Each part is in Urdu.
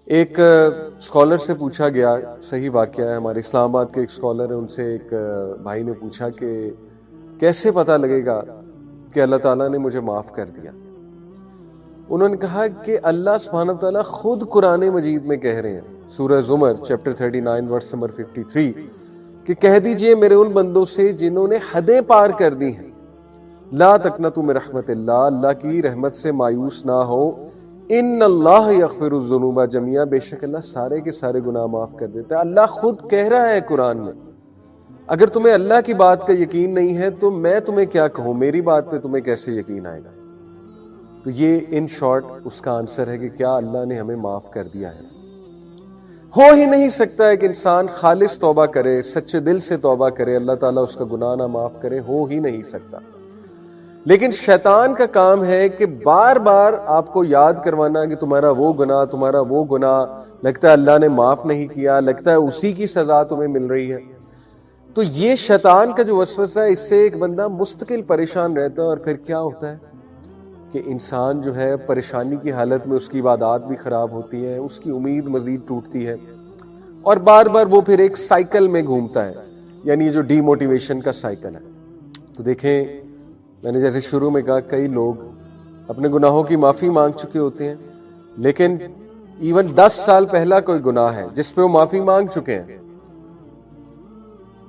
ایک اسکالر سے پوچھا گیا، صحیح واقعہ ہے، ہمارے اسلام آباد کے ایک اسکالر ہیں، ان سے ایک بھائی نے پوچھا کہ کیسے پتہ لگے گا کہ اللہ تعالیٰ نے مجھے معاف کر دیا؟ انہوں نے کہا کہ اللہ سبحانہ وتعالیٰ خود قرآن مجید میں کہہ رہے ہیں، سورہ زمر چیپٹر 39 ورس نمبر 53، کہ کہہ دیجئے میرے ان بندوں سے جنہوں نے حدیں پار کر دی ہیں، لا تقنطوا من رحمت اللہ، اللہ کی رحمت سے مایوس نہ ہو، ان اللہ یغفر الذنوب جميعا، بے شک اللہ سارے کے سارے گناہ معاف کر دیتا ہے۔ اللہ خود کہہ رہا ہے قرآن میں۔ اگر تمہیں اللہ کی بات کا یقین نہیں ہے تو میں تمہیں کیا کہوں، میری بات پہ تمہیں کیسے یقین آئے گا؟ تو یہ ان شارٹ اس کا آنسر ہے کہ کیا اللہ نے ہمیں معاف کر دیا ہے؟ ہو ہی نہیں سکتا ہے کہ انسان خالص توبہ کرے، سچے دل سے توبہ کرے، اللہ تعالیٰ اس کا گناہ نہ معاف کرے، ہو ہی نہیں سکتا۔ لیکن شیطان کا کام ہے کہ بار بار آپ کو یاد کروانا کہ تمہارا وہ گناہ، تمہارا وہ گناہ، لگتا ہے اللہ نے معاف نہیں کیا، لگتا ہے اسی کی سزا تمہیں مل رہی ہے۔ تو یہ شیطان کا جو وسوسہ ہے، اس سے ایک بندہ مستقل پریشان رہتا ہے، اور پھر کیا ہوتا ہے کہ انسان جو ہے پریشانی کی حالت میں اس کی عبادات بھی خراب ہوتی ہیں، اس کی امید مزید ٹوٹتی ہے، اور بار بار وہ پھر ایک سائیکل میں گھومتا ہے، یعنی یہ جو ڈی موٹیویشن کا سائیکل ہے۔ تو دیکھیں، میں نے جیسے شروع میں کہا، کئی لوگ اپنے گناہوں کی معافی مانگ چکے ہوتے ہیں، لیکن ایون 10 سال پہلا کوئی گناہ ہے جس پہ وہ معافی مانگ چکے ہیں،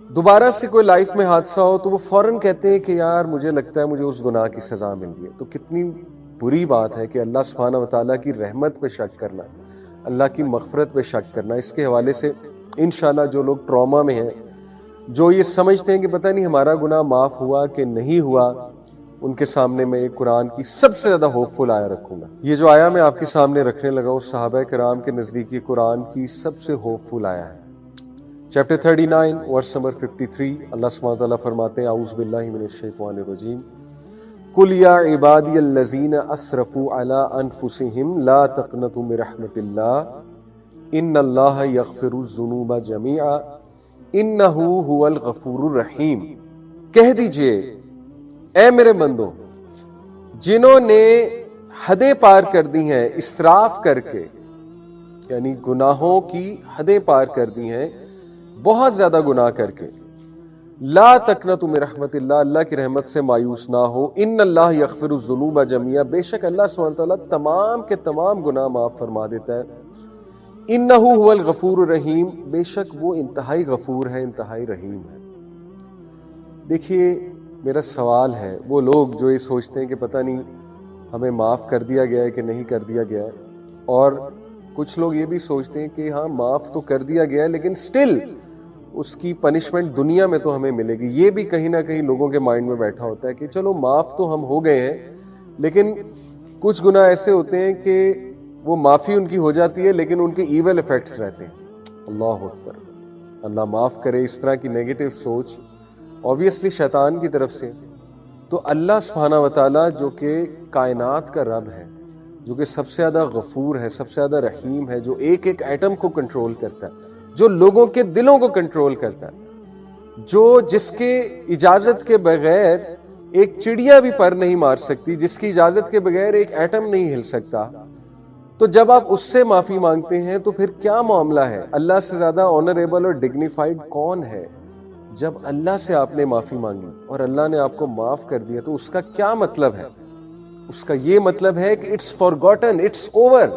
دوبارہ سے کوئی لائف میں حادثہ ہو تو وہ فوراً کہتے ہیں کہ یار مجھے لگتا ہے مجھے اس گناہ کی سزا مل گئی ہے۔ تو کتنی بری بات ہے کہ اللہ سبحانہ وتعالیٰ کی رحمت پہ شک کرنا، اللہ کی مغفرت پہ شک کرنا۔ اس کے حوالے سے انشاءاللہ جو لوگ ٹراما میں ہیں، جو یہ سمجھتے ہیں کہ پتہ نہیں ہمارا گناہ معاف ہوا کہ نہیں ہوا، ان کے سامنے میں ایک قرآن کی سب سے زیادہ ہوپ فل آیا رکھوں گا۔ یہ جو آیا میں آپ کے سامنے رکھنے لگا ہوں، صحابہ کرام کے نزدیک یہ قرآن کی سب سے ہوپ فل آیا ہے۔ چیپٹر 39 ورس نمبر 53، اللہ سبحانہ وتعالیٰ فرماتے ہیں، اعوذ باللہ من الشیطان الرجیم، قل یا عبادی الذین اسرفوا علی انفسہم لا تقنطوا من رحمت اللہ ان اللہ یغفر الذنوب جميعا انہ هو الغفور الرحیم۔ کہہ دیجئے اے میرے بندو، جنہوں نے حدیں پار کر دی ہیں اسراف کر کے، یعنی گناہوں کی حدیں پار کر دی ہیں، بہت زیادہ گناہ کر کے، لا تقنطوا من رحمت اللہ، اللہ کی رحمت سے مایوس نہ ہو، ان اللہ یغفر الذنوب جميعا، بے شک اللہ سبحانہ وتعالیٰ تمام کے تمام گناہ معاف فرما دیتا ہے، انہ هو الغفور الرحیم، بے شک وہ انتہائی غفور ہے، انتہائی رحیم ہے۔ دیکھیے، میرا سوال ہے، وہ لوگ جو یہ سوچتے ہیں کہ پتہ نہیں ہمیں معاف کر دیا گیا ہے کہ نہیں کر دیا گیا ہے، اور کچھ لوگ یہ بھی سوچتے ہیں کہ ہاں معاف تو کر دیا گیا ہے لیکن سٹل اس کی پنشمنٹ دنیا میں تو ہمیں ملے گی، یہ بھی کہیں نہ کہیں لوگوں کے مائنڈ میں بیٹھا ہوتا ہے کہ چلو معاف تو ہم ہو گئے ہیں، لیکن کچھ گناہ ایسے ہوتے ہیں کہ وہ معافی ان کی ہو جاتی ہے لیکن ان کے ایول ایفیکٹس رہتے ہیں۔ اللہ اکبر، اللہ معاف کرے۔ اس طرح کی نیگیٹو سوچ obviously شیطان کی طرف سے۔ تو اللہ سبحانہ وتعالیٰ جو کہ کائنات کا رب ہے، جو کہ سب سے زیادہ غفور ہے، سب سے زیادہ رحیم ہے، جو ایک ایک ایٹم کو کنٹرول کرتا ہے، جو لوگوں کے دلوں کو کنٹرول کرتا ہے، جس کے اجازت کے بغیر ایک چڑیا بھی پر نہیں مار سکتی، جس کی اجازت کے بغیر ایک ایٹم نہیں ہل سکتا، تو جب آپ اس سے معافی مانگتے ہیں تو پھر کیا معاملہ ہے؟ اللہ سے زیادہ آنریبل اور ڈگنیفائڈ کون ہے؟ جب اللہ سے آپ نے معافی مانگی اور اللہ نے آپ کو معاف کر دیا تو اس کا کیا مطلب ہے؟ اس کا یہ مطلب ہے کہ اٹس فارگوٹن، اٹس اوور،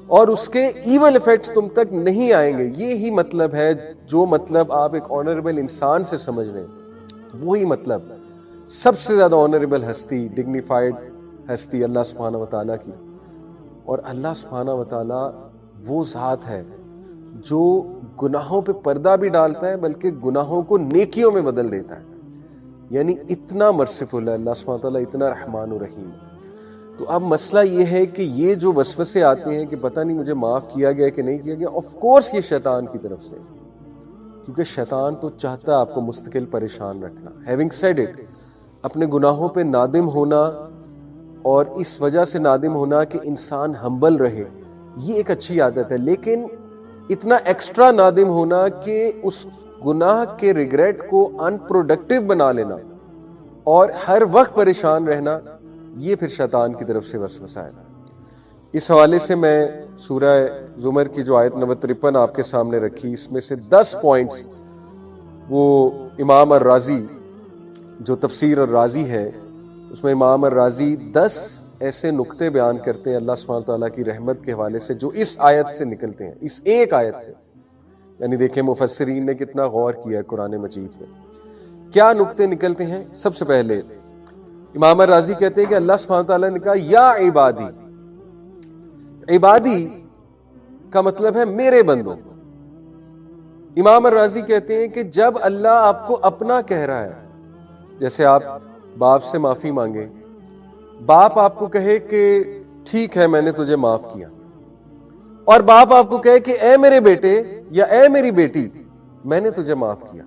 اور اس کے ایول ایفیکٹس تم تک نہیں آئیں گے۔ یہی مطلب ہے، جو مطلب آپ ایک آنریبل انسان سے سمجھ رہے ہیں، وہی مطلب سب سے زیادہ آنریبل ہستی، ڈگنیفائڈ ہستی اللہ سبحانہ وتعالیٰ کی۔ اور اللہ سبحانہ وتعالیٰ وہ ذات ہے جو گناہوں پہ پردہ بھی ڈالتا ہے بلکہ گناہوں کو نیکیوں میں بدل دیتا ہے، یعنی اتنا مرسیفل ہے اللہ سبحانہ وتعالیٰ، اتنا رحمان و رحیم۔ تو اب مسئلہ یہ ہے کہ یہ جو وسوسے آتے ہیں کہ پتہ نہیں مجھے معاف کیا گیا کہ نہیں کیا گیا، آف کورس یہ شیطان کی طرف سے، کیونکہ شیطان تو چاہتا ہے آپ کو مستقل پریشان رکھنا۔ ہیونگ سیڈ اٹ، اپنے گناہوں پہ نادم ہونا اور اس وجہ سے نادم ہونا کہ انسان ہمبل رہے، یہ ایک اچھی عادت ہے، لیکن اتنا ایکسٹرا نادم ہونا کہ اس گناہ کے ریگریٹ کو ان پروڈکٹیو بنا لینا اور ہر وقت پریشان رہنا، یہ پھر شیطان کی طرف سے وسوسہ ہے۔ اس حوالے سے میں سورہ زمر کی جو آیت نمبر 53 آپ کے سامنے رکھی، اس میں سے 10 پوائنٹس وہ امام الرازی جو تفسیر الرازی ہے اس میں امام الرازی 10 ایسے نقطے بیان کرتے ہیں اللہ سبحانہ تعالیٰ کی رحمت کے حوالے سے جو اس آیت سے نکلتے ہیں، اس ایک آیت سے۔ یعنی دیکھیں مفسرین نے کتنا غور کیا ہے قرآن مجید میں، کیا نقطے نکلتے ہیں۔ سب سے پہلے امام الرازی کہتے ہیں کہ اللہ سبحانہ تعالیٰ نے کہا یا عبادی، عبادی کا مطلب ہے میرے بندوں۔ امام الرازی کہتے ہیں کہ جب اللہ آپ کو اپنا کہہ رہا ہے، جیسے آپ باپ سے معافی مانگے، باپ آپ کو کہے کہ ٹھیک ہے میں نے تجھے معاف کیا، اور باپ آپ کو کہے کہ اے میرے بیٹے یا اے میری بیٹی میں نے تجھے معاف کیا،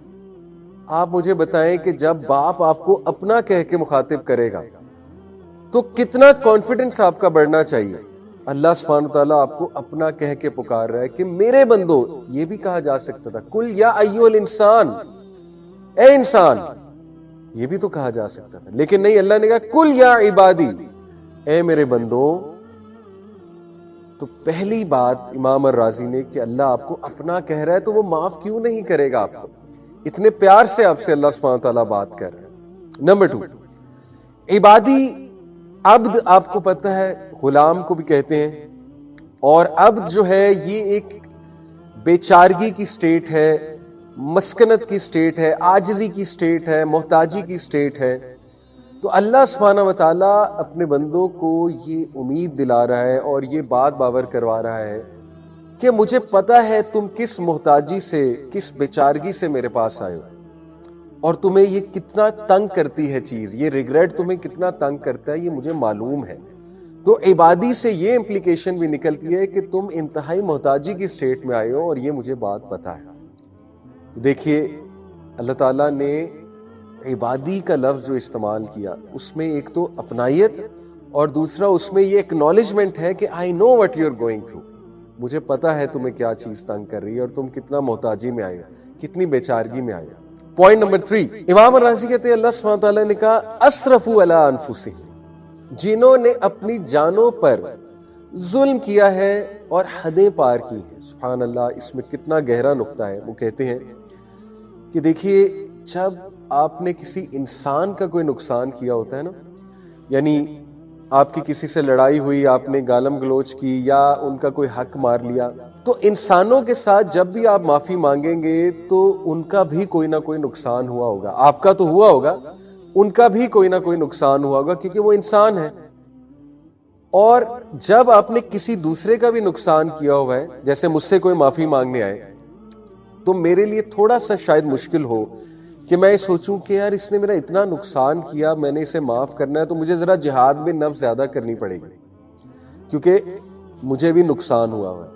آپ مجھے بتائیں کہ جب باپ آپ کو اپنا کہہ کے مخاطب کرے گا تو کتنا کانفیڈنس آپ کا بڑھنا چاہیے۔ اللہ سبحانہ تعالیٰ آپ کو اپنا کہہ کے پکار رہا ہے کہ میرے بندو، یہ بھی کہا جا سکتا تھا کل یا ایھا الانسان، اے انسان، یہ بھی تو کہا جا سکتا تھا، لیکن نہیں، اللہ نے کہا کل یا عبادی، اے میرے بندو۔ تو پہلی بات امام الرازی نے کہ اللہ آپ کو اپنا کہہ رہا ہے تو وہ معاف کیوں نہیں کرے گا آپ کو، اتنے پیار سے آپ سے اللہ سبحانہ تعالیٰ بات کر رہے ہیں۔ نمبر 2، عبادی، عبد آپ کو پتہ ہے غلام کو بھی کہتے ہیں، اور عبد جو ہے یہ ایک بیچارگی کی سٹیٹ ہے، مسکنت کی سٹیٹ ہے، عاجزی کی سٹیٹ ہے، محتاجی کی سٹیٹ ہے۔ تو اللہ سبحانہ وتعالیٰ اپنے بندوں کو یہ امید دلا رہا ہے اور یہ بات باور کروا رہا ہے کہ مجھے پتا ہے تم کس محتاجی سے، کس بیچارگی سے میرے پاس آئے ہو، اور تمہیں یہ کتنا تنگ کرتی ہے چیز، یہ ریگریٹ تمہیں کتنا تنگ کرتا ہے، یہ مجھے معلوم ہے۔ تو عبادی سے یہ امپلیکیشن بھی نکلتی ہے کہ تم انتہائی محتاجی کی سٹیٹ میں آئے ہو اور یہ مجھے بات پتا ہے۔ دیکھیے اللہ تعالیٰ نے عبادی کا لفظ جو استعمال کیا اس میں ایک تو اپنائیت اور دوسرا اس میں یہ اکنالجمنٹ ہے کہ I know what you are going through, مجھے پتا ہے تمہیں کیا چیز تنگ کر رہی ہے اور تم کتنا محتاجی میں آئے ہو، کتنی بیچارگی میں آئے ہو۔ پوائنٹ نمبر 3، امام الرازی کہتے ہیں اللہ سبحانہ تعالیٰ نے کہا اسرفوا علی انفسہم، جنہوں نے اپنی جانوں پر ظلم کیا ہے اور حدیں پار کی ہیں۔ سبحان اللہ، اس میں کتنا گہرا نقطہ ہے۔ وہ کہتے ہیں کہ دیکھیے جب آپ نے کسی انسان کا کوئی نقصان کیا ہوتا ہے نا، یعنی آپ کی کسی سے لڑائی ہوئی، آپ نے گالم گلوچ کی یا ان کا کوئی حق مار لیا، تو انسانوں کے ساتھ جب بھی آپ معافی مانگیں گے تو ان کا بھی کوئی نہ کوئی نقصان ہوا ہوگا، آپ کا تو ہوا ہوگا، ان کا بھی کوئی نہ کوئی نقصان ہوا ہوگا، کیونکہ وہ انسان ہے۔ اور جب آپ نے کسی دوسرے کا بھی نقصان کیا ہوا ہے، جیسے مجھ سے کوئی معافی مانگنے آئے، تو میرے لیے تھوڑا سا شاید مشکل ہو کہ میں سوچوں کہ یار اس نے میرا اتنا نقصان کیا، میں نے اسے معاف کرنا ہے تو مجھے ذرا جہاد میں نفس زیادہ کرنی پڑے گی، کیونکہ مجھے بھی نقصان ہوا ہے۔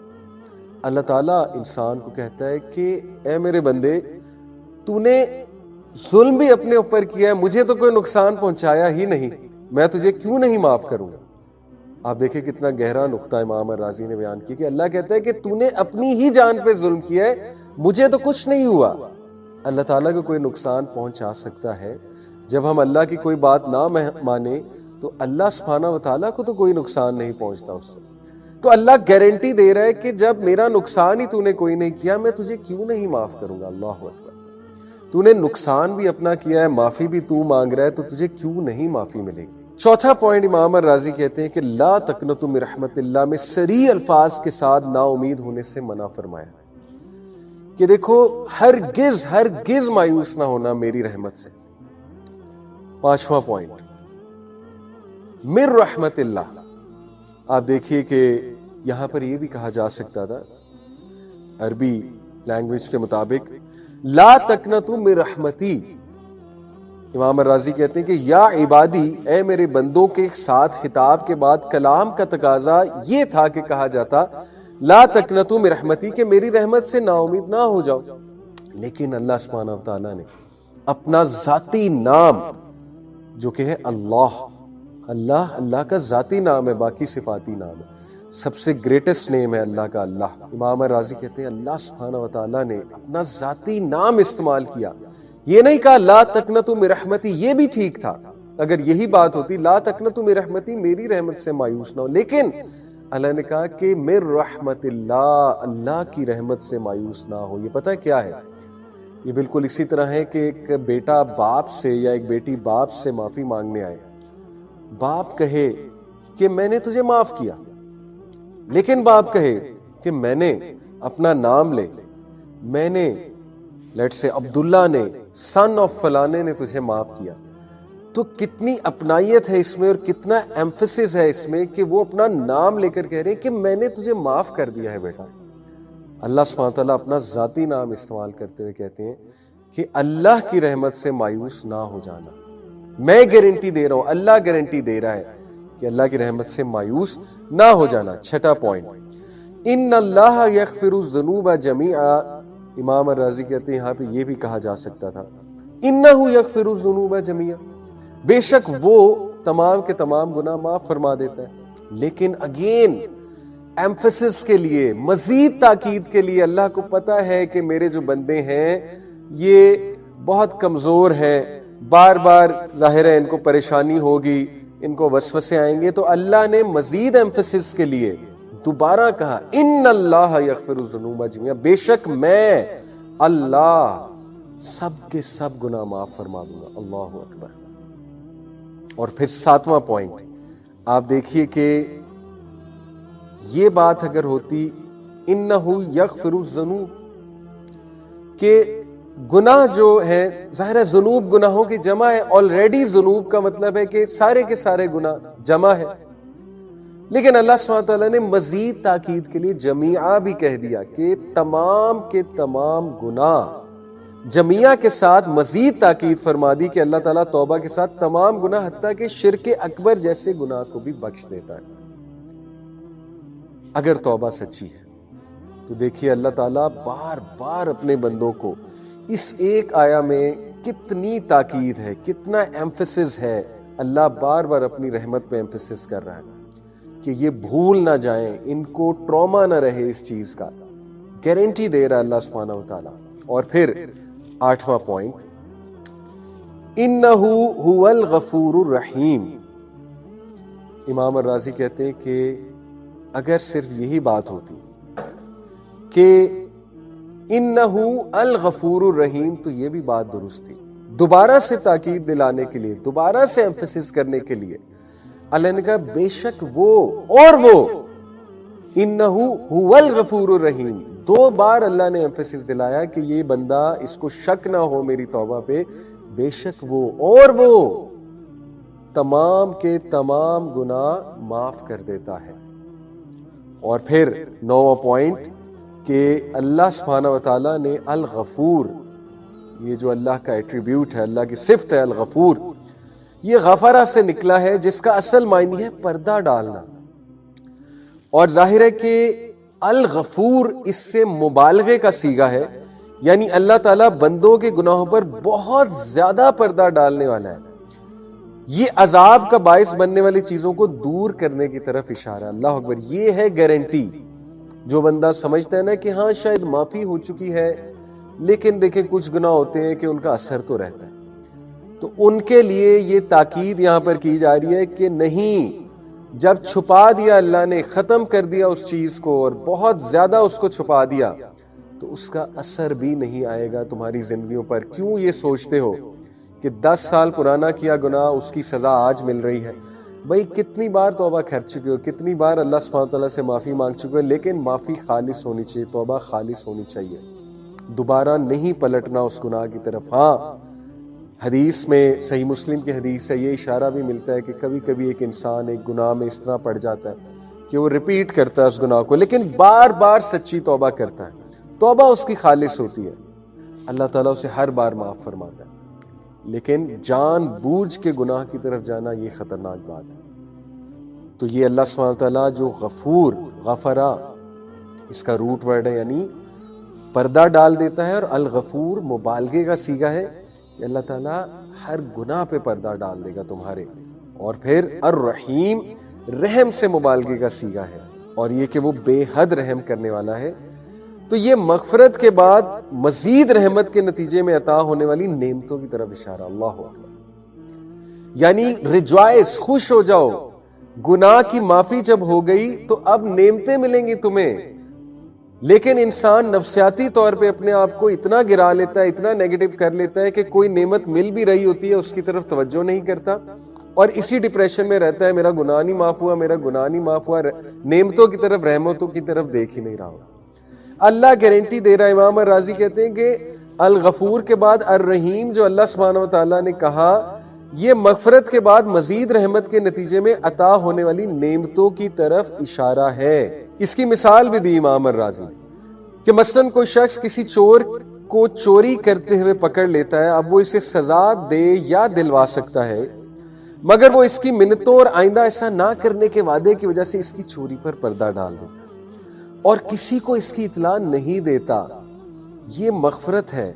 اللہ تعالیٰ انسان کو کہتا ہے کہ اے میرے بندے، تو نے ظلم بھی اپنے اوپر کیا ہے، مجھے تو کوئی نقصان پہنچایا ہی نہیں، میں تجھے کیوں نہیں معاف کروں گا۔ آپ دیکھیں کتنا گہرا نقطہ امام الرازی نے بیان کیا کہ اللہ کہتا ہے کہ تو نے اپنی ہی جان پہ ظلم کیا ہے، مجھے تو کچھ نہیں ہوا۔ اللہ تعالیٰ کو کوئی نقصان پہنچا سکتا ہے، جب ہم اللہ کی کوئی بات نہ مانیں تو اللہ سبحانہ وتعالیٰ کو تو کوئی نقصان نہیں پہنچتا اس سے۔ تو اللہ گارنٹی دے رہا ہے کہ جب میرا نقصان ہی تو نے کوئی نہیں کیا، میں تجھے کیوں نہیں معاف کروں گا۔ اللہ اکبر، تو نے نقصان بھی اپنا کیا ہے، معافی بھی تو مانگ رہا ہے، تو تجھے کیوں نہیں معافی ملے گی۔ چوتھا پوائنٹ امام الرازی کہتے ہیں کہ لا تقنطوا من رحمت اللہ میں صریح الفاظ کے ساتھ نا امید ہونے سے منع فرمایا کہ دیکھو ہرگز مایوس نہ ہونا میری رحمت سے۔ پانچواں پوائنٹ من رحمت اللہ، آپ دیکھیے کہ یہاں پر یہ بھی کہا جا سکتا تھا عربی لینگویج کے مطابق لا تقنطوا من رحمتی۔ امام الرازی کہتے ہیں کہ یا عبادی، اے میرے بندوں کے ساتھ خطاب کے بعد کلام کا تقاضا یہ تھا کہ کہا جاتا لا تقنطوا من رحمتی، کہ میری رحمت سے نا امید نہ ہو جاؤ۔ لیکن اللہ سبحانہ وتعالیٰ نے اپنا ذاتی نام جو کہ ہے اللہ کا ذاتی نام ہے، باقی صفاتی نام ہے، سب سے گریٹسٹ نیم ہے اللہ کا اللہ۔ امام الرازی کہتے ہیں اللہ سبحانہ وتعالیٰ نے اپنا ذاتی نام استعمال کیا، یہ نہیں کہا لا تقنطوا من رحمتی، یہ بھی ٹھیک تھا اگر یہی بات ہوتی لا تقنطوا من رحمتی، میری رحمت سے مایوس نہ ہو، لیکن اللہ نے کہا کہ من رحمت اللہ، اللہ کی رحمت سے مایوس نہ ہو۔ یہ پتہ کیا ہے؟ یہ بالکل اسی طرح ہے کہ ایک بیٹا باپ سے یا ایک بیٹی باپ سے معافی مانگنے آئے، باپ کہے کہ میں نے تجھے معاف کیا، لیکن باپ کہے کہ میں نے اپنا نام لے، میں نے لیٹ سے عبداللہ نے سن آف فلانے نے تجھے معاف کیا، تو کتنی اپنائیت ہے اس میں اور کتنا ایمفیسس ہے اس میں کہ وہ اپنا نام لے کر کہہ رہے ہیں کہ میں نے تجھے معاف کر دیا ہے بیٹا۔ اللہ سبحانہ وتعالیٰ اپنا ذاتی نام استعمال کرتے ہوئے کہتے ہیں کہ اللہ کی رحمت سے مایوس نہ ہو جانا۔ میں گارنٹی دے رہا ہوں، اللہ گارنٹی دے رہا ہے کہ اللہ کی رحمت سے مایوس نہ ہو جانا۔ چھٹا پوائنٹ، ان اللہ یغفر الذنوب جمیعا، امام الرازی کہتے ہیں یہاں پہ یہ بھی کہا جا سکتا تھا انہ یغفر الذنوب جمیعا، بے شک وہ تمام کے تمام گناہ معاف فرما دیتا ہے، لیکن اگین ایمفیسس کے لیے، مزید تاکید کے لیے، اللہ کو پتا ہے کہ میرے جو بندے ہیں یہ بہت کمزور ہیں، بار بار ظاہر ہے ان کو پریشانی ہوگی، ان کو وسوسے آئیں گے، تو اللہ نے مزید ایمفیسس کے لیے دوبارہ کہا ان اللہ یغفر الذنوب جمیعا، بے شک میں اللہ سب کے سب گناہ معاف فرما دوں گا۔ اللہ اکبر۔ اور پھر ساتواں پوائنٹ آپ دیکھیے کہ یہ بات اگر ہوتی انہ یغفر الذنوب، کہ گناہ جو ہے ظاہر ہے ذنوب گناہوں کی جمع ہے، آلریڈی ذنوب کا مطلب ہے کہ سارے کے سارے گناہ جمع ہے، لیکن اللہ سبحانہ تعالیٰ نے مزید تاکید کے لیے جمیعہ بھی کہہ دیا کہ تمام کے تمام گناہ، جمیعہ کے ساتھ مزید تاکید فرما دی کہ اللہ تعالیٰ توبہ کے ساتھ تمام گناہ حتیٰ کہ شرک اکبر جیسے گناہ کو بھی بخش دیتا ہے اگر توبہ سچی ہے۔ تو دیکھیے اللہ تعالیٰ بار بار اپنے بندوں کو اس ایک آیا میں کتنی تاکید ہے، کتنا ایمفیسس ہے، اللہ بار بار اپنی رحمت پہ ایمفیسس کر رہا ہے کہ یہ بھول نہ جائیں، ان کو ٹراما نہ رہے اس چیز کا، گارنٹی دے رہا اللہ سبحانہ وتعالیٰ۔ اور پھر آٹھواں پوائنٹ، انہ هو الغفور الرحیم، امام الرازی کہتے ہیں کہ اگر صرف یہی بات ہوتی کہ انہ الغفور الرحیم تو یہ بھی بات درست تھی، دوبارہ سے تاکید دلانے کے لیے، دوبارہ سے ایمفیسس کرنے کے لیے اللہ نے کہا بے شک وہ اور وہ انہ هو الغفور الرحیم، دو بار اللہ نے ایمفیسس دلایا کہ یہ بندہ اس کو شک نہ ہو میری توبہ پہ، بے شک وہ اور وہ تمام کے تمام گناہ معاف کر دیتا ہے۔ اور پھر نواں پوائنٹ کہ اللہ سبحانہ وتعالیٰ نے الغفور، یہ جو اللہ کا ایٹریبیوٹ ہے، اللہ کی صفت ہے الغفور، یہ غفرہ سے نکلا ہے جس کا اصل معنی ہے پردہ ڈالنا، اور ظاہر ہے کہ الغفور اس سے مبالغے کا صیغہ ہے، یعنی اللہ تعالیٰ بندوں کے گناہوں پر بہت زیادہ پردہ ڈالنے والا ہے، یہ عذاب کا باعث بننے والی چیزوں کو دور کرنے کی طرف اشارہ۔ اللہ اکبر، یہ ہے گارنٹی۔ جو بندہ سمجھتا ہے نا کہ ہاں شاید معافی ہو چکی ہے، لیکن دیکھیں کچھ گناہ ہوتے ہیں کہ ان کا اثر تو رہتا ہے، تو ان کے لیے یہ تاکید یہاں پر کی جا رہی ہے کہ نہیں، جب چھپا دیا اللہ نے، ختم کر دیا اس چیز کو اور بہت زیادہ اس کو چھپا دیا، تو اس کا اثر بھی نہیں آئے گا تمہاری زندگیوں پر۔ کیوں یہ سوچتے ہو کہ 10 سال پرانا کیا گناہ اس کی سزا آج مل رہی ہے؟ بھائی کتنی بار توبہ کر چکے ہو، کتنی بار اللہ سبحانہ تعالیٰ سے معافی مانگ چکے ہو، لیکن معافی خالص ہونی چاہیے، توبہ خالص ہونی چاہیے، دوبارہ نہیں پلٹنا اس گناہ کی طرف۔ ہاں حدیث میں، صحیح مسلم کی حدیث سے یہ اشارہ بھی ملتا ہے کہ کبھی کبھی ایک انسان ایک گناہ میں اس طرح پڑ جاتا ہے کہ وہ ریپیٹ کرتا ہے اس گناہ کو، لیکن بار بار سچی توبہ کرتا ہے، توبہ اس کی خالص ہوتی ہے، اللہ تعالیٰ اسے ہر بار معاف فرماتا ہے، لیکن جان بوجھ کے گناہ کی طرف جانا یہ خطرناک بات ہے۔ تو یہ اللہ سبحانہ تعالیٰ جو غفور، غفرہ اس کا روٹ ورڈ ہے، یعنی پردہ ڈال دیتا ہے، اور الغفور مبالغے کا صیغہ ہے کہ اللہ تعالیٰ ہر گناہ پہ پردہ ڈال دے گا تمہارے، اور پھر الرحیم رحم سے مبالغے کا صیغہ ہے، اور یہ کہ وہ بے حد رحم کرنے والا ہے۔ تو یہ مغفرت کے بعد مزید رحمت کے نتیجے میں عطا ہونے والی نعمتوں کی طرف اشارہ۔ اللہ اکبر، یعنی ریجوائس، خوش ہو جاؤ گناہ کی معافی جب ہو گئی تو اب نعمتیں ملیں گی تمہیں. لیکن انسان نفسیاتی طور پہ اپنے آپ کو اتنا گرا لیتا ہے, اتنا نیگیٹو کر لیتا ہے کہ کوئی نعمت مل بھی رہی ہوتی ہے اس کی طرف توجہ نہیں کرتا اور اسی ڈپریشن میں رہتا ہے, میرا گناہ نہیں معاف ہوا, میرا گناہ نہیں معاف ہوا, نعمتوں کی طرف, رحمتوں کی طرف دیکھ ہی نہیں رہا. اللہ گارنٹی دے رہا ہے. امام الرازی کہتے ہیں کہ الغفور کے بعد الرحیم جو اللہ سبحانہ و تعالیٰ نے کہا, یہ مغفرت کے بعد مزید رحمت کے نتیجے میں عطا ہونے والی نعمتوں کی طرف اشارہ ہے. اس کی مثال بھی دی امام الرازی کہ مثلاً کوئی شخص کسی چور کو چوری کرتے ہوئے پکڑ لیتا ہے, اب وہ اسے سزا دے یا دلوا سکتا ہے, مگر وہ اس کی منتوں اور آئندہ ایسا نہ کرنے کے وعدے کی وجہ سے اس کی چوری پر پردہ ڈال دے اور کسی کو اس کی اطلاع نہیں دیتا. یہ مغفرت ہے.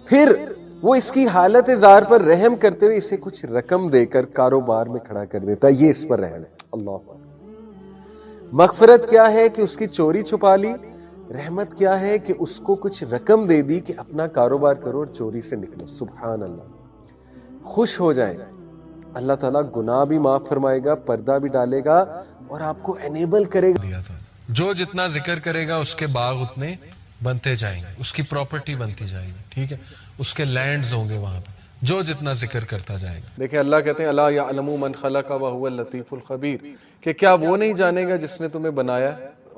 پھر وہ اس کی حالت زار پر رحم کرتے ہوئے اسے کچھ رقم دے کر کاروبار میں کھڑا کر دیتا ہے. یہ اس پر رحم ہے. اللہ مغفرت کیا ہے کہ اس کی چوری چھپا لی, رحمت کیا ہے کہ اس کو کچھ رقم دے دی کہ اپنا کاروبار کرو اور چوری سے نکلو. سبحان اللہ. خوش ہو جائیں, اللہ تعالیٰ گناہ بھی معاف فرمائے گا, پردہ بھی ڈالے گا اور آپ کو انیبل کرے گا. جو جتنا ذکر کرے گا اس کے باغ اتنے بنتے جائیں گے, اس کی پراپرٹی بنتی جائے گی, ٹھیک ہے, اس کے لینڈز ہوں گے وہاں پہ, جو جتنا ذکر کرتا جائے گا. دیکھیں اللہ کہتے ہیں الا یعلم من خلق وهو اللطیف الخبیر, کہ کیا وہ نہیں جانے گا جس نے تمہیں بنایا؟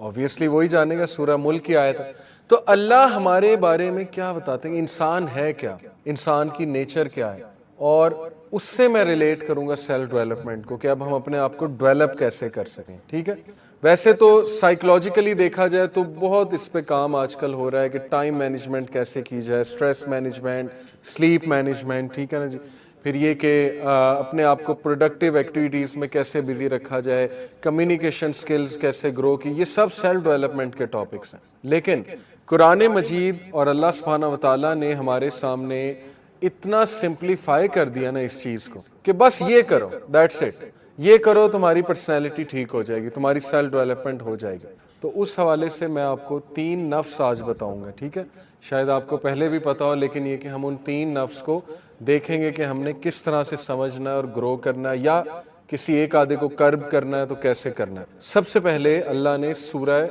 obviously وہی جانے گا. سورہ ملک کی آیت ہے. تو اللہ ہمارے بارے میں کیا بتاتے ہیں, انسان ہے کیا, انسان کی نیچر کیا ہے, اور اس سے میں ریلیٹ کروں گا سیلف ڈیولپمنٹ کو کہ اب ہم اپنے آپ کو ڈیولپ کیسے کر سکیں. ٹھیک ہے, ویسے تو سائیکولوجیکلی دیکھا جائے تو بہت اس پہ کام آج کل ہو رہا ہے کہ ٹائم مینجمنٹ کیسے کی جائے, اسٹریس مینجمنٹ, سلیپ مینجمنٹ, ٹھیک ہے نا جی. پھر یہ کہ اپنے آپ کو پروڈکٹیو ایکٹیویٹیز میں کیسے بزی رکھا جائے, کمیونیکیشن سکلز کیسے گرو کی, یہ سب سیلف ڈیولپمنٹ کے ٹاپکس ہیں. لیکن قرآن مجید اور اللہ سبحانہ و تعالیٰ نے ہمارے سامنے اتنا سمپلیفائی کر دیا نا اس چیز کو کہ بس یہ کرو, دیٹس اٹ, یہ کرو, تمہاری پرسنالٹی ٹھیک ہو جائے گی, تمہاری سیلف ڈیولپمنٹ ہو جائے گی. تو اس حوالے سے میں آپ کو 3 نفس آج بتاؤں گا. ٹھیک ہے, شاید آپ کو پہلے بھی پتا ہو, لیکن یہ کہ ہم ان 3 نفس کو دیکھیں گے کہ ہم نے کس طرح سے سمجھنا ہے اور گرو کرنا ہے, یا کسی ایک آدھے کو کرب کرنا ہے تو کیسے کرنا ہے. سب سے پہلے اللہ نے سورہ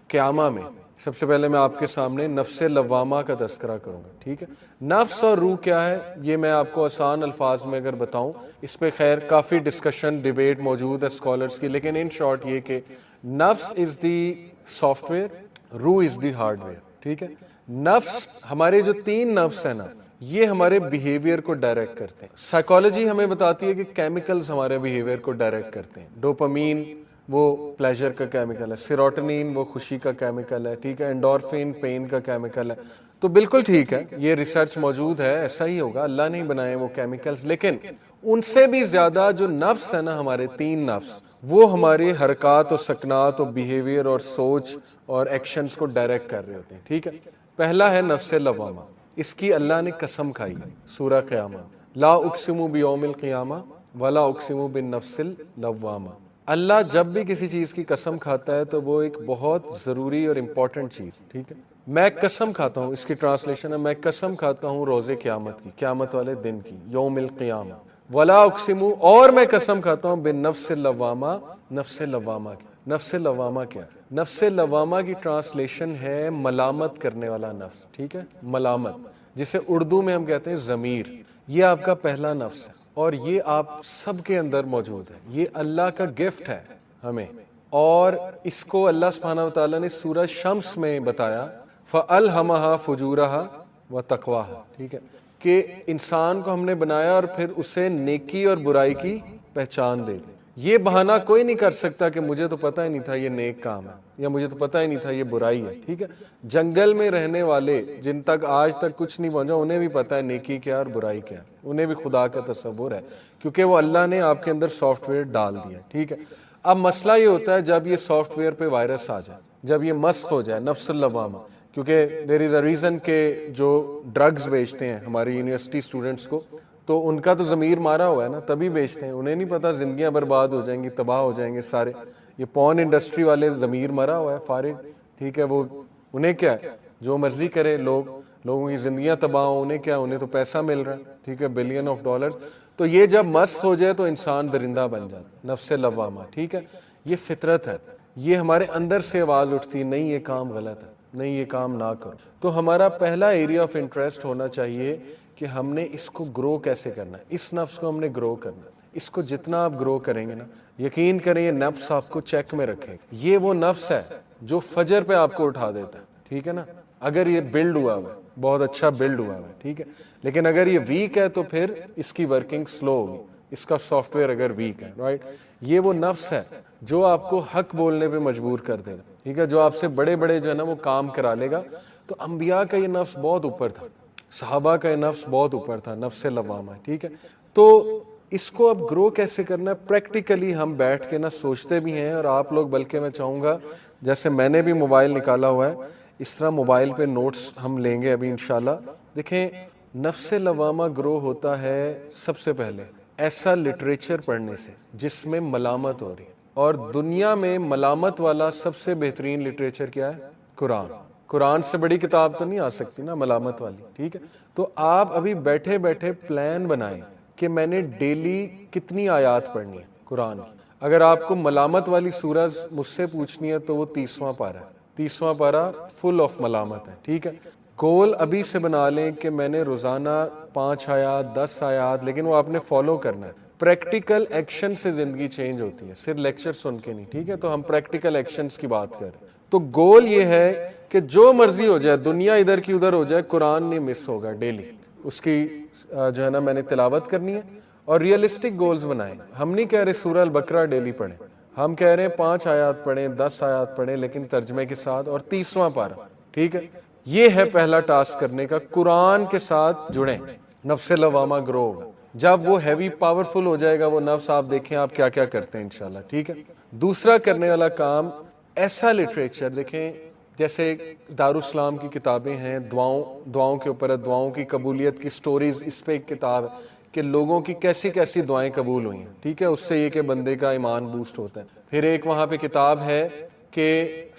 قیامہ میں, سب سے پہلے میں آپ کے سامنے نفس لوامہ کا تذکرہ کروں گا. ٹھیک ہے, نفس اور روح کیا ہے یہ میں آپ کو آسان الفاظ میں اگر بتاؤں, اس پہ خیر کافی ڈسکشن ڈیبیٹ موجود ہے اسکالرس کی, لیکن ان شارٹ یہ کہ نفس از دی سافٹ ویئر, روح از دی ہارڈ ویئر. ٹھیک ہے, نفس ہمارے جو 3 نفس ہیں نا, یہ ہمارے بیہیویئر کو ڈائریکٹ کرتے ہیں. سائیکالوجی ہمیں بتاتی ہے کہ کیمیکلز ہمارے بیہیویئر کو ڈائریکٹ کرتے ہیں. ڈوپامین وہ پلیجر کا کیمیکل ہے, سیروٹونین وہ خوشی کا کیمیکل ہے, ٹھیک ہے, انڈورفین پین کا کیمیکل ہے. تو بالکل ٹھیک ہے, یہ ریسرچ موجود ہے, ایسا ہی ہوگا, اللہ نہیں بنائے وہ کیمیکلز. لیکن ان سے بھی زیادہ جو نفس ہے نا, ہمارے 3 نفس, وہ ہماری حرکات اور سکنات اور بیہیویئر اور سوچ اور ایکشنز کو ڈائریکٹ کر رہے ہوتے ہیں. ٹھیک ہے, پہلا ہے نفس لوامہ. اس کی اللہ نے قسم کھائی سورہ قیامہ, لا اقسم بیوم القیامہ ولا اقسم بالنفس اللوامہ. اللہ جب بھی کسی چیز کی قسم کھاتا ہے تو وہ ایک بہت ضروری اور امپورٹنٹ چیز. ٹھیک ہے, میں قسم کھاتا ہوں, اس کی ٹرانسلیشن ہے میں قسم کھاتا ہوں روز قیامت کی, قیامت والے دن کی, یوم القیامہ. ولا اقسم, اور میں قسم کھاتا ہوں بالنفس اللوامہ, نفس لوامہ کی. نفس لوامہ کیا؟ نفس لوامہ کی ٹرانسلیشن ہے ملامت کرنے والا نفس. ٹھیک ہے, ملامت, جسے اردو میں ہم کہتے ہیں ضمیر. یہ آپ کا پہلا نفس ہے اور یہ آپ سب کے اندر موجود ہے. یہ اللہ کا گفٹ ہے ہمیں, اور اس کو اللہ سبحانہ و تعالیٰ نے سورہ شمس میں بتایا, فَأَلْهَمَهَا فُجُورَهَا وَتَقْوَاهَا. ٹھیک ہے, کہ انسان کو ہم نے بنایا اور پھر اسے نیکی اور برائی کی پہچان دے دی. یہ بہانہ کوئی نہیں کر سکتا کہ مجھے تو پتہ ہی نہیں تھا یہ نیک کام ہے, یا مجھے تو پتہ ہی نہیں تھا یہ برائی ہے. ٹھیک ہے, جنگل میں رہنے والے جن تک آج تک کچھ نہیں پہنچا, انہیں بھی پتہ ہے نیکی کیا اور برائی کیا, انہیں بھی خدا کا تصور ہے, کیونکہ وہ اللہ نے آپ کے اندر سافٹ ویئر ڈال دیا. ٹھیک ہے, اب مسئلہ یہ ہوتا ہے جب یہ سافٹ ویئر پہ وائرس آ جائے, جب یہ مسخ ہو جائے نفس اللوامہ, کیونکہ دیر از اے ریزن کہ جو ڈرگز بیچتے ہیں ہماری یونیورسٹی اسٹوڈنٹس کو, تو ان کا تو ضمیر مارا ہوا ہے نا, تبھی بیچتے ہیں. انہیں نہیں پتا زندگیاں برباد ہو جائیں گی, تباہ ہو جائیں گے سارے. یہ پون انڈسٹری والے ضمیر مرا ہوا ہے, فارغ. ٹھیک ہے, وہ انہیں کیا ہے, جو مرضی کرے, لوگوں کی زندگیاں تباہ ہوں, انہیں کیا, انہیں تو پیسہ مل رہا ہے. ٹھیک ہے, $بلین. تو یہ جب مس ہو جائے تو انسان درندہ بن جاتا، نفس لوامہ، ٹھیک ہے، یہ فطرت ہے، یہ ہمارے اندر سے آواز اٹھتی ہے نہیں یہ کام غلط ہے، نہیں یہ کام نہ کرو۔ تو ہمارا پہلا ایریا آف انٹرسٹ ہونا چاہیے کہ ہم نے اس کو گرو کیسے کرنا ہے، اس نفس کو ہم نے گرو کرنا ہے۔ اس کو جتنا آپ گرو کریں گے نا، یقین کریں یہ نفس آپ کو چیک میں رکھے گا۔ یہ وہ نفس ہے جو فجر پہ آپ کو اٹھا دیتا ہے، ٹھیک ہے نا، اگر یہ بلڈ ہوا ہوا ہے، بہت اچھا بلڈ ہوا ہوا ہے، ٹھیک ہے، لیکن اگر یہ ویک ہے تو پھر اس کی ورکنگ سلو ہوگی، اس کا سافٹ ویئر اگر ویک ہے، رائٹ۔ یہ وہ نفس ہے جو آپ کو حق بولنے پہ مجبور کر دے گا، ٹھیک ہے، جو آپ سے بڑے بڑے جو ہے نا وہ کام کرا لے گا۔ تو انبیاء کا یہ نفس بہت اوپر تھا، صحابہ کا یہ نفس بہت اوپر تھا، نفس لوامہ، ٹھیک ہے۔ تو اس کو اب گرو کیسے کرنا ہے، پریکٹیکلی ہم بیٹھ کے نا سوچتے بھی ہیں، اور آپ لوگ بلکہ میں چاہوں گا جیسے میں نے بھی موبائل نکالا ہوا ہے اس طرح موبائل پہ نوٹس ہم لیں گے ابھی انشاءاللہ۔ دیکھیں نفس لوامہ گرو ہوتا ہے سب سے پہلے ایسا لٹریچر پڑھنے سے جس میں ملامت ہو رہی ہے، اور دنیا میں ملامت والا سب سے بہترین لٹریچر کیا ہے؟ قرآن۔ قرآن سے بڑی کتاب تو نہیں آ سکتی نا ملامت والی، ٹھیک ہے۔ تو آپ ابھی بیٹھے بیٹھے پلان بنائیں کہ میں نے ڈیلی کتنی آیات پڑھنی ہے قرآن کی۔ اگر آپ کو ملامت والی سورہ مجھ سے پوچھنی ہے تو وہ 30واں پارہ ہے، 30واں پارہ فل آف ملامت ہے، ٹھیک ہے۔ گول ابھی سے بنا لیں کہ میں نے روزانہ 5 آیات 10 آیات، لیکن وہ آپ نے فالو کرنا ہے۔ پریکٹیکل ایکشن سے زندگی چینج ہوتی ہے، صرف لیکچر سن کے نہیں، ٹھیک ہے۔ تو ہم پریکٹیکل ایکشنز کی بات کر رہے ہیں۔ تو گول یہ ہے کہ جو مرضی ہو جائے، دنیا ادھر کی ادھر ہو جائے، قرآن نہیں مس ہوگا، ڈیلی اس کی جو ہے نا میں نے تلاوت کرنی ہے۔ اور ریئلسٹک گولز بنائیں، ہم نہیں کہہ رہے سورہ البقرہ ڈیلی پڑھیں، ہم کہہ رہے ہیں 5 آیات پڑھیں 10 آیات پڑھیں لیکن ترجمے کے ساتھ، اور 30واں پارہ، ٹھیک ہے۔ یہ ہے پہلا ٹاسک کرنے کا، قرآن کے ساتھ جڑیں، نفس لوامہ گرو ہوگا۔ جب وہ ہیوی پاورفل ہو جائے گا وہ نفس، آپ دیکھیں آپ کیا کیا کرتے ہیں انشاءاللہ، ٹھیک ہے۔ دوسرا کرنے والا کام ایسا لٹریچر، دیکھیں جیسے دارالاسلام کی کتابیں ہیں، دعاؤں کے اوپر ہے، دعاؤں کی قبولیت کی سٹوریز، اس پہ ایک کتاب ہے کہ لوگوں کی کیسی کیسی دعائیں قبول ہوئی ہیں، ٹھیک ہے، اس سے یہ کہ بندے کا ایمان بوسٹ ہوتا ہے۔ پھر ایک وہاں پہ کتاب ہے کہ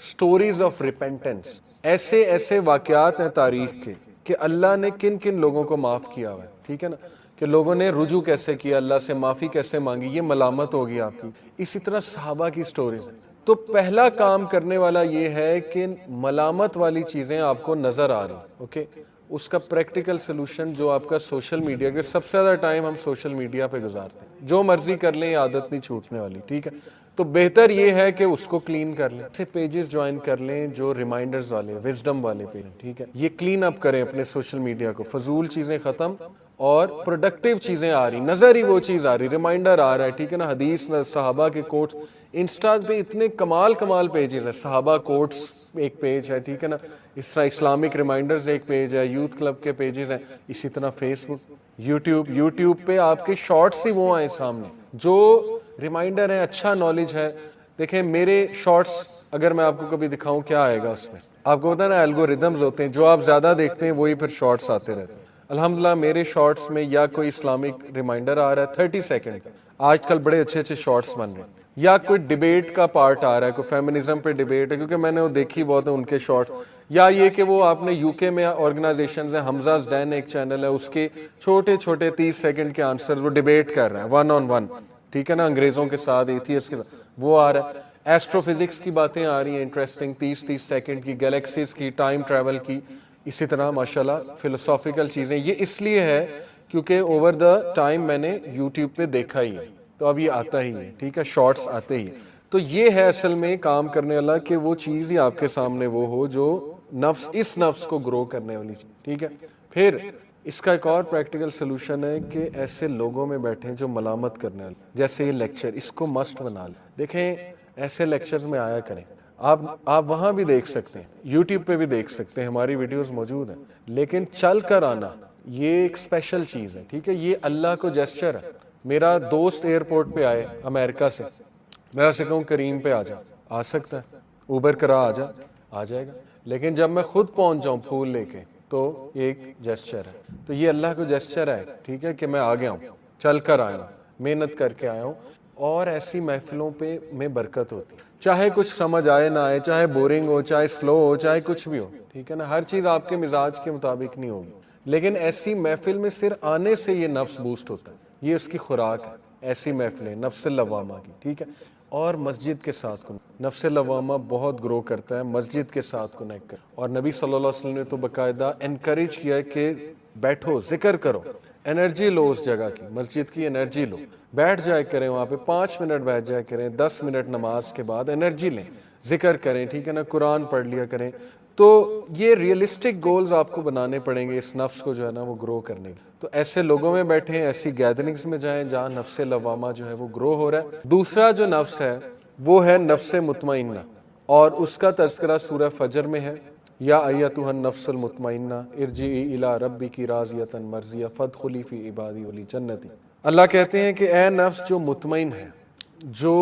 سٹوریز آف ریپینٹنس، ایسے ایسے واقعات ہیں تاریخ کے کہ اللہ نے کن کن لوگوں کو معاف کیا ہوا ہے، ٹھیک ہے نا، کہ لوگوں نے رجوع کیسے کیا، اللہ سے معافی کیسے مانگی، یہ ملامت ہوگی آپ کی۔ اسی طرح صحابہ کی سٹوریز ہیں۔ تو پہلا کام کرنے والا یہ ہے کہ ملامت والی چیزیں آپ کو نظر آ رہی، اوکے، اس کا پریکٹیکل سلوشن جو آپ کا سوشل میڈیا کے، سب سے زیادہ ٹائم ہم سوشل میڈیا پہ گزارتے ہیں، جو مرضی کر لیں یہ عادت نہیں چھوٹنے والی، ٹھیک ہے۔ تو بہتر یہ ہے کہ اس کو کلین کر لیں، ایسے پیجز جوائن کر لیں جو ریمائنڈرز والے، وزڈم والے پیج، ٹھیک ہے، یہ کلین اپ کریں اپنے سوشل میڈیا کو، فضول چیزیں ختم اور پروڈکٹیو چیزیں آ رہی، نظر ہی وہ چیز آ رہی، ریمائنڈر آ رہا ہے، ٹھیک ہے نا، حدیث، صحابہ کے کوٹس، انسٹا پہ اتنے کمال پیجز ہیں، صحابہ کوٹس ایک پیج ہے، ٹھیک ہے نا، اس طرح اسلامک ریمائنڈرز ایک پیج ہے، یوتھ کلب کے پیجز ہیں، اسی طرح فیس بک، یوٹیوب پہ آپ کے شارٹس ہی وہ آئیں سامنے جو ریمائنڈر ہیں، اچھا نالج ہے۔ دیکھیں میرے شارٹس اگر میں آپ کو کبھی دکھاؤں کیا آئے گا اس میں، آپ کو پتا ہے نا الگوریدمز ہوتے ہیں، جو آپ زیادہ دیکھتے ہیں وہی پھر شارٹس آتے رہتے ہیں۔ الحمدللہ میرے شارٹس میں یا کوئی اسلامک ریمائنڈر آ رہا ہے 30 سیکنڈ کا، آج کل بڑے اچھے اچھے شارٹس بن رہے ہیں، یا کوئی ڈیبیٹ کا پارٹ آ رہا ہے، کوئی فیمنزم پہ ڈیبیٹ ہے، کیونکہ میں نے وہ دیکھی بہت ہے ان کے شارٹس، یا یہ کہ وہ آپ نے یو کے میں آرگنائزیشنز ہیں، حمزہ ڈین ایک چینل ہے، اس کے چھوٹے چھوٹے 30 سیکنڈ کے آنسر وہ ڈیبیٹ کر رہے ہیں 1 on 1، ٹھیک ہے نا، انگریزوں کے ساتھ، ایتھیسٹ کے ساتھ، وہ آ رہا ہے۔ ایسٹرو فزکس کی باتیں آ رہی ہیں انٹرسٹنگ، 30 سیکنڈ کی، گیلیکسیز کی، ٹائم ٹریول کی، اسی طرح ماشاءاللہ فلسافیکل چیزیں۔ یہ اس لیے ہے کیونکہ اوور دا ٹائم میں نے یوٹیوب پہ دیکھا ہی ہے، تو اب یہ آتا ہی ہے، ٹھیک ہے، شارٹس آتے ہی۔ تو یہ ہے اصل میں کام کرنے والا کہ وہ چیز ہی آپ کے سامنے وہ ہو جو اس نفس کو گرو کرنے والی چیز، ٹھیک ہے۔ پھر اس کا ایک اور پریکٹیکل سلوشن ہے کہ ایسے لوگوں میں بیٹھیں جو ملامت کرنے والے، جیسے یہ لیکچر، اس کو مسٹ بنا لیں۔ دیکھیں ایسے لیکچرز میں آیا کریں، آپ وہاں بھی دیکھ سکتے ہیں، یوٹیوب پہ بھی دیکھ سکتے ہیں، ہماری ویڈیوز موجود ہیں، لیکن چل کر آنا یہ ایک اسپیشل چیز ہے، ٹھیک ہے، یہ اللہ کو جیسچر ہے۔ میرا دوست ایئرپورٹ پہ آئے امریکہ سے، میں اسے کہوں کریم پہ آ سکتا ہے، اوبر کرا آ جائے گا، لیکن جب میں خود پہنچ جاؤں پھول لے کے تو ایک جیسچر ہے، تو یہ اللہ کو جیسچر ہے، ٹھیک ہے، کہ میں آ گیا ہوں، چل کر آیا ہوں، محنت کر کے آیا ہوں۔ اور ایسی محفلوں پہ میں برکت ہوتی ہے، چاہے کچھ سمجھ آئے نہ آئے، چاہے بورنگ ہو، چاہے سلو ہو، چاہے کچھ بھی ہو، ٹھیک ہے نا، ہر چیز آپ کے مزاج کے مطابق نہیں ہوگی، لیکن ایسی محفل میں صرف آنے سے یہ نفس بوسٹ ہوتا ہے، یہ اس کی خوراک ہے، ایسی محفلیں نفس لوامہ کی، ٹھیک ہے. اور مسجد کے ساتھ نفس لوامہ بہت گرو کرتا ہے مسجد کے ساتھ کنیکٹ کر. اور نبی صلی اللہ علیہ وسلم نے تو باقاعدہ انکریج کیا ہے کہ بیٹھو ذکر کرو، انرجی لو اس جگہ کی، مسجد کی انرجی لو، بیٹھ جائے کریں وہاں پہ 5 منٹ بیٹھ جائے کریں، 10 منٹ نماز کے بعد انرجی لیں، ذکر کریں، ٹھیک ہے نا، قرآن پڑھ لیا کریں. تو یہ ریئلسٹک گولز آپ کو بنانے پڑیں گے اس نفس کو جو ہے نا وہ گرو کرنے کے. تو ایسے لوگوں میں بیٹھیں، ایسی گیدرنگز میں جائیں جہاں نفس لوامہ جو ہے وہ گرو ہو رہا ہے. دوسرا جو نفس ہے وہ ہے نفس مطمئنہ، اور اس کا تذکرہ سورہ فجر میں ہے. یا ایتھا النفس المطمئنہ ارجعی الی ربک راضیۃ مرضیہ فادخلی فی عبادی ولی جنتی. اللہ کہتے ہیں کہ اے نفس جو مطمئن ہے، جو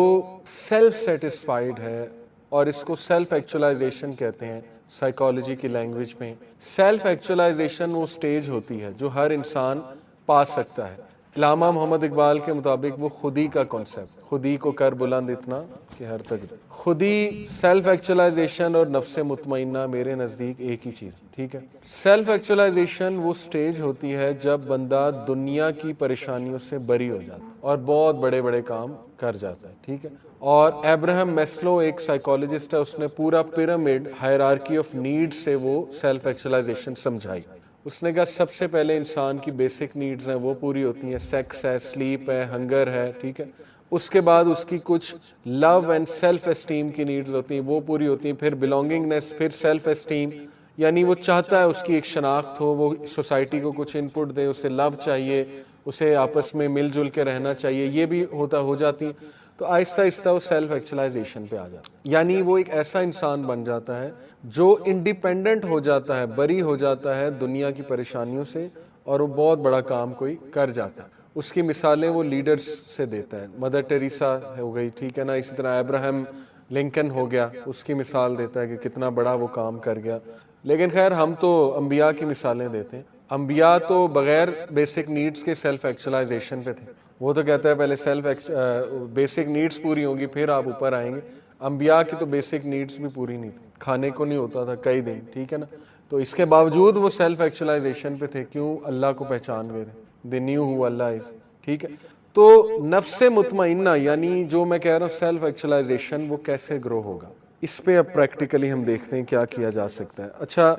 سیلف سیٹسفائیڈ ہے، اور اس کو سیلف ایکچولائزیشن کہتے ہیں سائیکالوجی کی لینگویج میں. سیلف ایکچولائزیشن وہ سٹیج ہوتی ہے جو ہر انسان پا سکتا ہے. علامہ محمد اقبال کے مطابق وہ خودی کا کانسیپٹ، خودی کو کر بلند اتنا کہ ہر تک. خودی، سیلف ایکچولائزیشن اور نفس مطمئنہ میرے نزدیک ایک ہی چیز، ٹھیک ہے. سیلف ایکچولائزیشن وہ سٹیج ہوتی ہے جب بندہ دنیا کی پریشانیوں سے بری ہو جاتا ہے اور بہت بڑے بڑے کام کر جاتا ہے، ٹھیک ہے. اور ایبراہم میسلو ایک سائیکالوجسٹ ہے، اس نے پورا پیرامڈ ہائرارکی آف نیڈ سے وہ سیلف ایکچولائزیشن سمجھائی. اس نے کہا سب سے پہلے انسان کی بیسک نیڈز ہیں وہ پوری ہوتی ہیں، سیکس ہے، سلیپ ہے، ہنگر ہے، ٹھیک ہے. اس کے بعد اس کی کچھ لو اینڈ سیلف اسٹیم کی نیڈز ہوتی ہیں، وہ پوری ہوتی ہیں. پھر بلونگنگنیس، پھر سیلف اسٹیم، یعنی وہ چاہتا ہے اس کی ایک شناخت ہو، وہ سوسائٹی کو کچھ ان پٹ دے، اسے لو چاہیے، اسے آپس میں مل جل کے رہنا چاہیے، یہ بھی ہو جاتی ہیں. تو آہستہ آہستہ وہ سیلف ایکچولائزیشن پہ آ جاتا ہے، یعنی وہ ایک ایسا انسان بن جاتا ہے جو انڈیپینڈنٹ ہو جاتا ہے، بری ہو جاتا ہے دنیا کی پریشانیوں سے، اور وہ بہت بڑا کام کوئی کر جاتا ہے. اس کی مثالیں وہ لیڈرز سے دیتا ہے. مدر ٹیریسا ہو گئی، ٹھیک ہے نا، اسی طرح ابراہم لنکن ہو گیا، اس کی مثال دیتا ہے کہ کتنا بڑا وہ کام کر گیا. لیکن خیر ہم تو انبیاء کی مثالیں دیتے ہیں. انبیاء تو بغیر بیسک نیڈز کے سیلف ایکچولائزیشن پہ تھے. وہ تو کہتا ہے پہلے بیسک نیڈز پوری ہوں گی پھر آپ اوپر آئیں گے. انبیاء کی تو بیسک نیڈز بھی پوری نہیں تھی، کھانے کو نہیں ہوتا تھا کئی دن، ٹھیک ہے نا. تو اس کے باوجود وہ سیلف ایکچولائزیشن پہ تھے. کیوں؟ اللہ کو پہچان گئے تھے. they knew who Allah is. ٹھیک ہے. تو نفس مطمئنہ یعنی جو میں کہہ رہا ہوں سیلف ایکچولائزیشن وہ کیسے گرو ہوگا، اس پہ اب پریکٹیکلی ہم دیکھتے ہیں کیا کیا جا سکتا ہے. اچھا،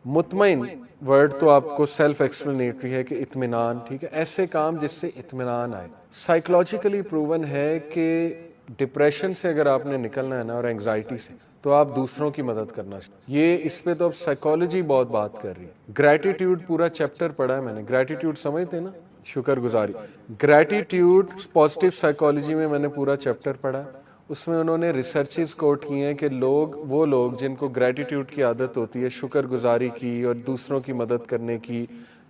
مطمئن ورڈ تو آپ کو سیلف ایکسپلینیٹری ہے کہ اطمینان، ٹھیک ہے، ایسے کام جس سے اطمینان آئے. سائیکولوجیکلی پروون ہے کہ ڈپریشن سے اگر آپ نے نکلنا ہے نا اور اینگزائٹی سے، تو آپ دوسروں کی مدد کرنا چاہیے. یہ اس پہ تو اب سائیکالوجی بہت بات کر رہی ہے. گریٹیٹیوڈ پورا چیپٹر پڑھا ہے میں نے. گریٹیٹیوڈ سمجھتے ہیں نا، شکر گزاری. گریٹیٹیوڈ پازیٹیو سائیکالوجی میں نے پورا چیپٹر پڑھا. اس میں انہوں نے ریسرچز کوٹ کی ہیں کہ وہ لوگ جن کو گریٹیٹیوڈ کی عادت ہوتی ہے، شکر گزاری کی اور دوسروں کی مدد کرنے کی،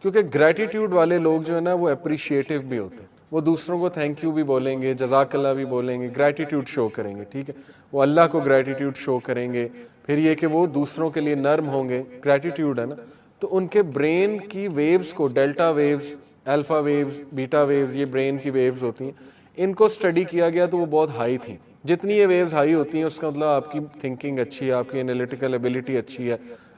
کیونکہ گریٹیٹیوڈ والے لوگ جو ہے نا وہ اپریشیٹو بھی ہوتے ہیں. وہ دوسروں کو تھینک یو بھی بولیں گے، جزاک اللہ بھی بولیں گے، گریٹیٹیوڈ شو کریں گے، ٹھیک ہے. وہ اللہ کو گریٹیٹیوڈ شو کریں گے. پھر یہ کہ وہ دوسروں کے لیے نرم ہوں گے، گریٹیٹیوڈ ہے نا. تو ان کے برین کی ویوز کو، ڈیلٹا ویوز، الفا ویوز، بیٹا ویوز، یہ برین کی ویوز ہوتی ہیں، ان کو اسٹڈی کیا گیا تو وہ بہت ہائی تھیں. جتنی یہ ویوز ہائی ہوتی ہیں اس کا مطلب آپ کی تھنکنگ اچھی ہے، آپ کی انالیٹیکل ایبلٹی اچھی ہے،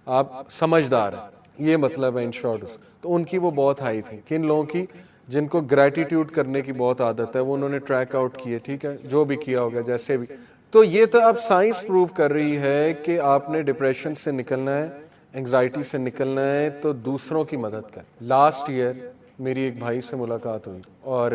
آپ سمجھدار ہیں، یہ مطلب ہے ان شارٹ. تو ان کی وہ بہت ہائی تھی. کن لوگوں کی؟ جن کو گریٹیٹیوڈ کرنے کی بہت عادت ہے، وہ انہوں نے ٹریک آؤٹ کیے، ٹھیک ہے، جو بھی کیا ہوگا جیسے بھی. تو یہ تو اب سائنس پروو کر رہی ہے کہ آپ نے ڈپریشن سے نکلنا ہے، انگزائٹی سے نکلنا ہے تو دوسروں کی مدد کر. لاسٹ ایئر میری ایک بھائی سے ملاقات ہوئی اور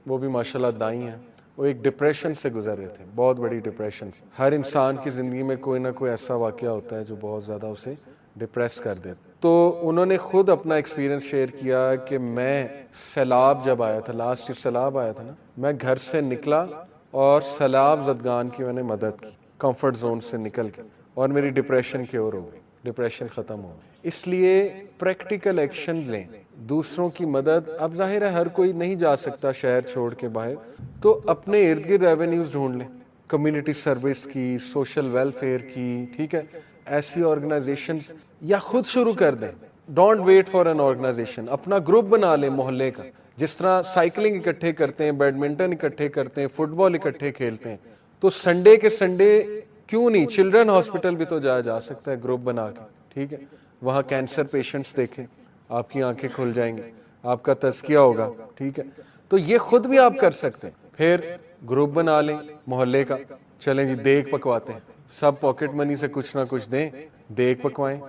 وہ بھی ماشاءاللہ دائی ہیں. وہ ایک ڈپریشن سے گزر رہے تھے، بہت بڑی ڈپریشن. ہر انسان کی زندگی میں کوئی نہ کوئی ایسا واقعہ ہوتا ہے جو بہت زیادہ اسے ڈپریس کر دیتا. تو انہوں نے خود اپنا ایکسپیرینس شیئر کیا کہ میں سیلاب جب آیا تھا، لاسٹ سیلاب آیا تھا نا، میں گھر سے نکلا اور سیلاب زدگان کی میں نے مدد کی، کمفرٹ زون سے نکل کے، اور میری ڈپریشن کیور ہو گئی، ڈپریشن ختم ہو گئی. اس لیے پریکٹیکل ایکشن لیں، دوسروں کی مدد. اب ظاہر ہے ہر کوئی نہیں جا سکتا شہر چھوڑ کے باہر، تو اپنے ارد گرد ایونیوز ڈھونڈ لیں، کمیونٹی سروس کی، سوشل ویلفیئر کی، ٹھیک ہے، ایسی آرگنائزیشنز، یا خود شروع کر دیں. Don't wait for an organization, اپنا گروپ بنا لیں محلے کا. جس طرح سائیکلنگ اکٹھے کرتے ہیں، بیڈمنٹن اکٹھے کرتے ہیں، فٹ بال اکٹھے کھیلتے ہیں، تو سنڈے کے سنڈے کیوں نہیں چلڈرن ہاسپٹل بھی تو جایا جا سکتا ہے گروپ بنا کے، ٹھیک ہے. وہاں کینسر پیشنٹس دیکھیں، آپ کی آنکھیں کھل جائیں گی، آپ کا تزکیہ ہوگا، ٹھیک ہے. تو یہ خود بھی آپ کر سکتے ہیں. پھر گروپ بنا لیں محلے کا, چلیں جی دیگ پکواتے ہیں, سب پاکٹ منی سے کچھ نہ کچھ دیں, دیگ پکوائیں,